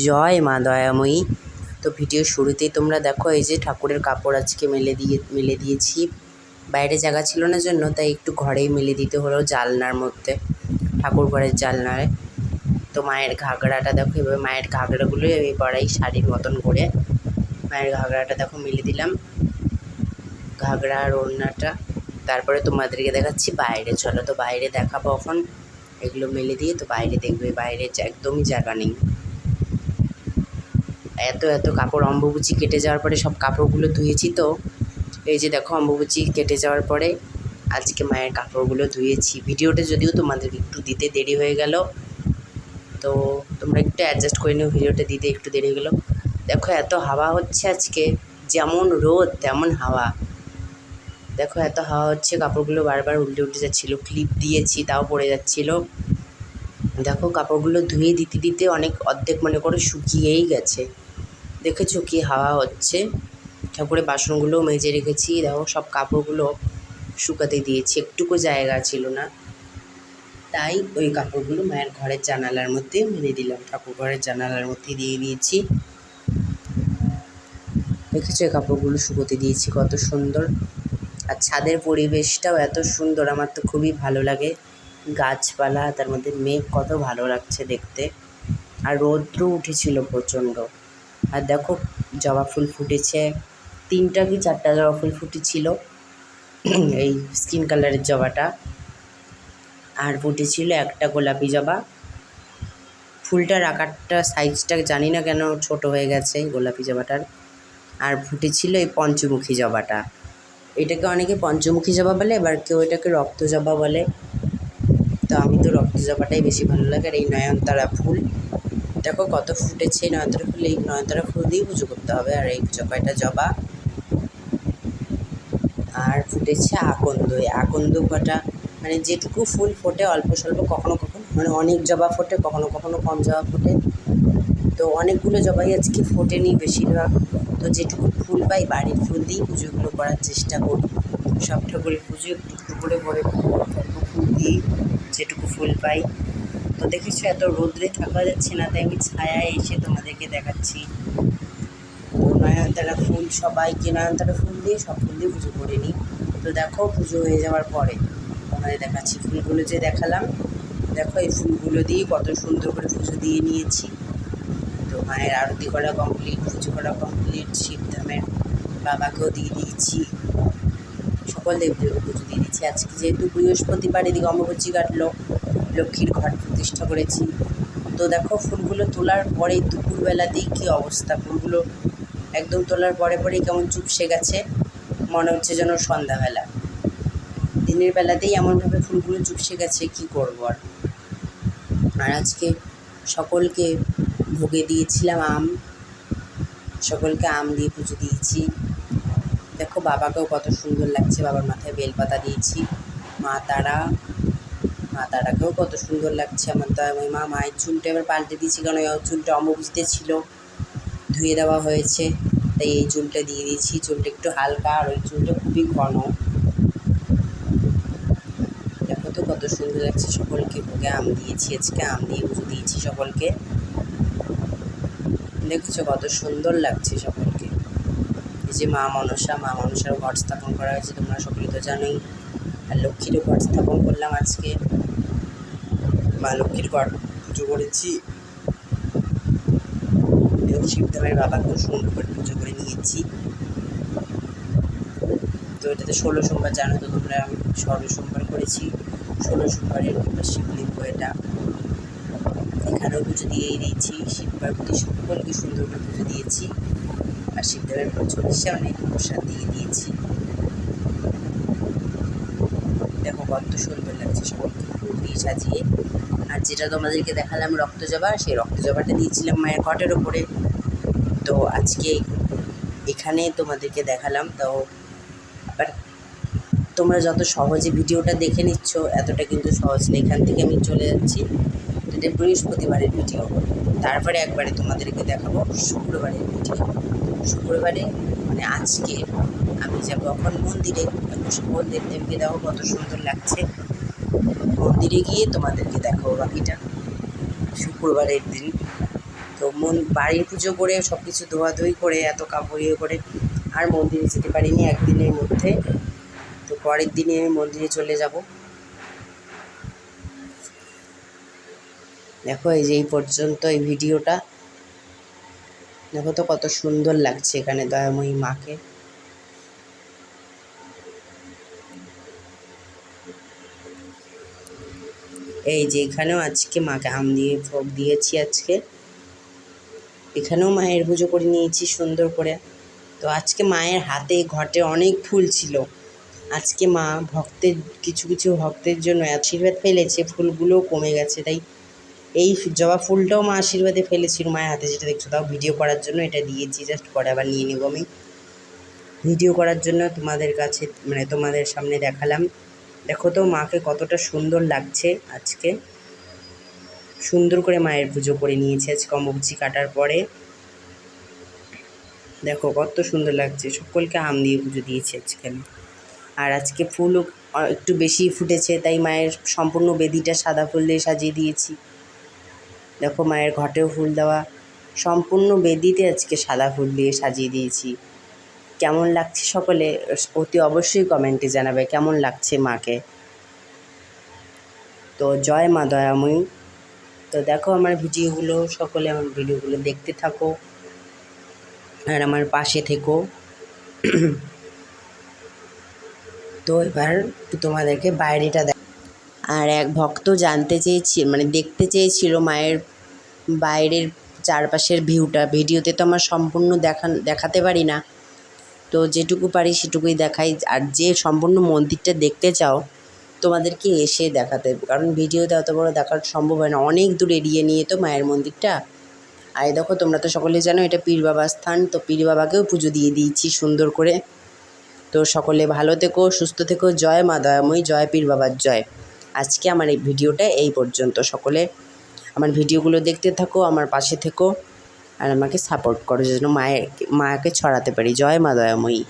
জয় মা দয়াময়ী। তো ভিডিও শুরুতেই তোমরা দেখো এই যে ঠাকুরের কাপড় আজকে মেলে দিয়েছি। বাইরে জায়গা ছিল না জন্য তাই একটু ঘরেই মেলে দিতে হলো, জানলার মধ্যে, ঠাকুর ঘরের জানলায়। তো মায়ের ঘাগরাটা দেখো, এভাবে মায়ের ঘাগরাগুলো এবারেই শাড়ির মতন করে মায়ের ঘাগরাটা দেখো মেলে দিলাম, ঘাগরা আর ওড়নাটা। তারপরে তোমাদেরকে দেখাচ্ছি বাইরে, চলো তো বাইরে দেখাবো এখন। এগুলো মেলে দিয়ে তো বাইরে দেখবে, বাইরে একদমই জায়গা নেই, এত কাপড়। অম্বুবচী কেটে যাওয়ার পরে সব কাপড়গুলো ধুয়েছি। তো এই যে দেখো, অম্বুবচী কেটে যাওয়ার পরে আজকে মায়ের কাপড়গুলো ধুয়েছি। ভিডিওটা যদিও তোমাদেরকে একটু দিতে দেরি হয়ে গেল, তো তোমরা একটু অ্যাডজাস্ট করে নিও, ভিডিওটা দিতে একটু দেরি হয়ে গেলো। দেখো এত হাওয়া হচ্ছে আজকে, যেমন রোদ তেমন হাওয়া। দেখো এত হাওয়া হচ্ছে, কাপড়গুলো বারবার উল্টে যাচ্ছিলো, ক্লিপ দিয়েছি তাও পড়ে যাচ্ছিলো। দেখো কাপড়গুলো ধুয়ে দিতে অনেক অর্ধেক মনে করে শুকিয়েই গেছে। দেখেছো কি হাওয়া হচ্ছে। ঠাকুরের বাসনগুলোও মেজে রেখেছি, দেখো সব কাপড়গুলো শুকাতে দিয়েছি, একটুকু জায়গা ছিল না, তাই ওই কাপড়গুলো মায়ের ঘরের জানালার মধ্যে মেলে দিলাম, ঠাকুর ঘরের জানালার মধ্যে দিয়ে দিয়েছি। দেখেছো এই কাপড়গুলো শুকোতে দিয়েছি, কত সুন্দর। আর ছাদের পরিবেশটাও এত সুন্দর, আমার তো খুবই ভালো লাগে। গাছপালা, তার মধ্যে মেঘ, কত ভালো লাগছে দেখতে। আর রৌদ্র উঠেছিল প্রচণ্ড। আর দেখো জবা ফুল ফুটেছে, 3টা কি 4টা জবা ফুল ফুটেছিল, এই স্কিন কালারের জবাটা। আর ফুটেছিল একটা গোলাপি জবা। ফুলটার আকারটা, সাইজটা জানি না কেন ছোট হয়ে গেছে গোলাপি জবাটার। আর ফুটেছিল এই পঞ্চমুখী জবাটা। এটাকে অনেকে পঞ্চমুখী জবা বলে, এবার কেউ এটাকে রক্ত জবা বলে। তো আমি তো রক্ত জবাটাই বেশি ভালো লাগে। আর এই নয়নতারা ফুল দেখো কত ফুটেছে, নয়নতারা ফুল। এই নয়নতারা ফুল দিয়েই পুজো করতে হবে। আর এই কয়টা জবা। আর ফুটেছে আকন্দ, এই আকন্দ কটা, মানে যেটুকু ফুল ফোটে অল্প স্বল্প, কখনো মানে অনেক জবা ফোটে, কখনো কম জবা ফোটে। তো অনেকগুলো জবাই আজকে ফোটেনি বেশিরভাগ। তো যেটুকু ফুল পাই বাড়ির ফুল দিয়েই পুজোগুলো করার চেষ্টা করি। সব ঠাকুরের পুজো একটু করে ফুল দিই, যেটুকু ফুল পাই। তো দেখেছো এত রোদ্রে থাকা যাচ্ছে না, তাই আমি ছায়ায় এসে তোমাদেরকে দেখাচ্ছি। তো নয়নতারা ফুল, সবাইকে নয়নতারা ফুল দিয়ে, সব ফুল দিয়ে পুজো করে নিই। তো দেখো পুজো হয়ে যাওয়ার পরে তোমাদের দেখাচ্ছি ফুলগুলো যে দেখালাম। দেখো এই ফুলগুলো দিয়ে কত সুন্দর করে পুজো দিয়ে নিয়েছি। তো মায়ের আরতি করা কমপ্লিট, পুজো করা কমপ্লিট, শিবধামের বাবাকেও দিয়ে দিয়েছি, সকল দেবদেবীকে পুজো দিয়ে দিচ্ছি। আজকে যেহেতু বৃহস্পতিবার, এদিকে অমাবস্যা কাটলো, লক্ষ্মীর ঘট প্রতিষ্ঠা করেছি। তো দেখো ফুলগুলো তোলার পরেই দুপুরবেলাতেই কী অবস্থা, ফুলগুলো একদম তোলার পরেই কেমন চুপসে গেছে, মনে হচ্ছে যেন সন্ধ্যাবেলা। দিনের বেলাতেই এমনভাবে ফুলগুলো চুপসে গেছে, কী করবো আর। আর আজকে সকলকে ভোগে দিয়েছিলাম আম, সকলকে আম দিয়ে পুজো দিয়েছি। দেখো বাবাকেও কত সুন্দর লাগছে, বাবার মাথায় বেলপাতা দিয়েছি। মা তারাকেও কত সুন্দর লাগছে। আমার তো মায়ের চুলটা এবার পাল্টে দিয়েছি, কারণ ওই চুলটা অম্বুবচীতে ছিল, ধুয়ে দেওয়া হয়েছে, তাই এই চুলটা দিয়ে দিয়েছি। চুলটা একটু হালকা, আর ওই চুলটা খুবই ঘন। দেখো তো কত সুন্দর লাগছে। সকলকে ভোগে আম দিয়েছি, আজকে আম দিয়ে পুজো দিয়েছি সকলকে। দেখেছো কত সুন্দর লাগছে সকলকে। এই যে মা মনসারও ঘট স্থাপন করা হয়েছে, তোমরা সকলে তো জানোই। আর লক্ষ্মীরও ঘট স্থাপন করলাম আজকে, মা লক্ষ্মীর ঘট পুজো করেছি। শিবধামের বাবাকেও সুন্দর করে পুজো করে নিয়েছি। তো এটাতে 16 সোমবার, জানো তো তোমরা, আমি 16 সোমবার করেছি। 16 সোমবারের শিবলিঙ্গ এটা। এখানেও পুজো দিয়েই দিয়েছি, শিব পার্বতী সকলকে সুন্দর করে পুজো দিয়েছি। আর শিবদেবের চল্লিশে অনেক প্রসাদ দিয়ে দিয়েছি। দেখো কত সুন্দর লাগছে সকলকে ফুল দিয়ে সাজিয়ে। আর যেটা তোমাদেরকে দেখালাম রক্তজবা, সেই রক্তজবাটা দিয়েছিলাম মায়ের ঘটের ওপরে। তো আজকে এখানে তোমাদেরকে দেখালাম। তো আবার তোমরা যত সহজে ভিডিওটা দেখে নিচ্ছ, এতটা কিন্তু সহজ নেই। এখান থেকে আমি চলে যাচ্ছি, এটা বৃহস্পতিবারের ভিডিও। তারপরে একবারে তোমাদেরকে দেখাবো শুক্রবারের ভিডিও। শুক্রবারে মানে আজকে আমি যাবো এখন মন্দিরে, সকল দেবদেবীকে দেখো কত সুন্দর লাগছে। মন্দিরে গিয়ে তোমাদেরকে দেখাবো বাকিটা শুক্রবারের দিন। তো বাড়ির পুজো করে সব কিছু ধোয়াধুয়ি করে এত কাপড় ইয়ে করে আর মন্দিরে যেতে পারিনি একদিনের মধ্যে। তো পরের দিনে আমি মন্দিরে চলে যাব। দেখো এই যে এই পর্যন্ত এই ভিডিওটা দেখো তো কত সুন্দর লাগছে এখানে দয়াময়ী মাকে। এই যে এখানেও আজকে মাকে আম দিয়ে ভোগ দিয়েছি আজকে, এখানেও মায়ের পুজো করে নিয়েছি সুন্দর করে। তো আজকে মায়ের হাতে ঘটে অনেক ফুল ছিল। আজকে মা কিছু কিছু ভক্তের জন্য আশীর্বাদ ফেলেছে, ফুলগুলোও কমে গেছে, তাই এই জবা ফুলটাও মা আশীর্বাদে ফেলেছিল মায়ের হাতে, যেটা দেখছো। তাও ভিডিও করার জন্য এটা দিয়েছি, জাস্ট পরে আবার নিয়ে নেব আমি। ভিডিও করার জন্য তোমাদের কাছে তোমাদের সামনে দেখালাম। দেখো তো মাকে কতটা সুন্দর লাগছে আজকে। সুন্দর করে মায়ের পুজো করে নিয়েছে আজকে অম্বুবাচী কাটার পরে। দেখো কত সুন্দর লাগছে, সকলকে আম দিয়ে পুজো দিয়েছি আজকে আমি। আর আজকে ফুলও একটু বেশি ফুটেছে, তাই মায়ের সম্পূর্ণ বেদিটা সাদা ফুল দিয়ে সাজিয়ে দিয়েছি। দেখো মায়ের ঘটেও ফুল দেওয়া, সম্পূর্ণ বেদিতে আজকে সাদা ফুল দিয়ে সাজিয়ে দিয়েছি। কেমন লাগছে সকলে অতি অবশ্যই কমেন্টে জানাবে কেমন লাগছে মাকে। তো জয় মা দয়াময়ী। তো দেখো আমার ভিডিওগুলো, সকলে আমার ভিডিওগুলো দেখতে থাকো আর আমার পাশে থেকো। তো এবার তোমাদেরকে বাইরেটা আর এক ভক্ত জানতে চেয়েছি দেখতে চেয়েছিল মায়ের বাইরের চারপাশের ভিউটা। ভিডিওতে তো আমার সম্পূর্ণ দেখাতে পারি না, তো যেটুকু পারি সেটুকুই দেখাই। আর যে সম্পূর্ণ মন্দিরটা দেখতে চাও তোমাদেরকে এসে দেখাতে, কারণ ভিডিওতে অত বড় দেখার সম্ভব হয় না, অনেক দূর এড়িয়ে নিয়ে তো মায়ের মন্দিরটা। আর দেখো তোমরা তো সকলে জানো এটা পীর বাবার স্থান, তো পীর বাবাকেও পুজো দিয়ে দিয়েছি সুন্দর করে। তো সকলে ভালো থেকো, সুস্থ থেকো। জয় মা দয়াময়ী, জয় পীর বাবার জয়। আজকে আমার এই ভিডিওটা এই পর্যন্ত। সকলে আমার ভিডিওগুলো দেখতে থাকো, আমার পাশে থেকো আর আমাকে সাপোর্ট করো যেন মাকে ছড়াতে পারি। জয় মা দয়াময়ী।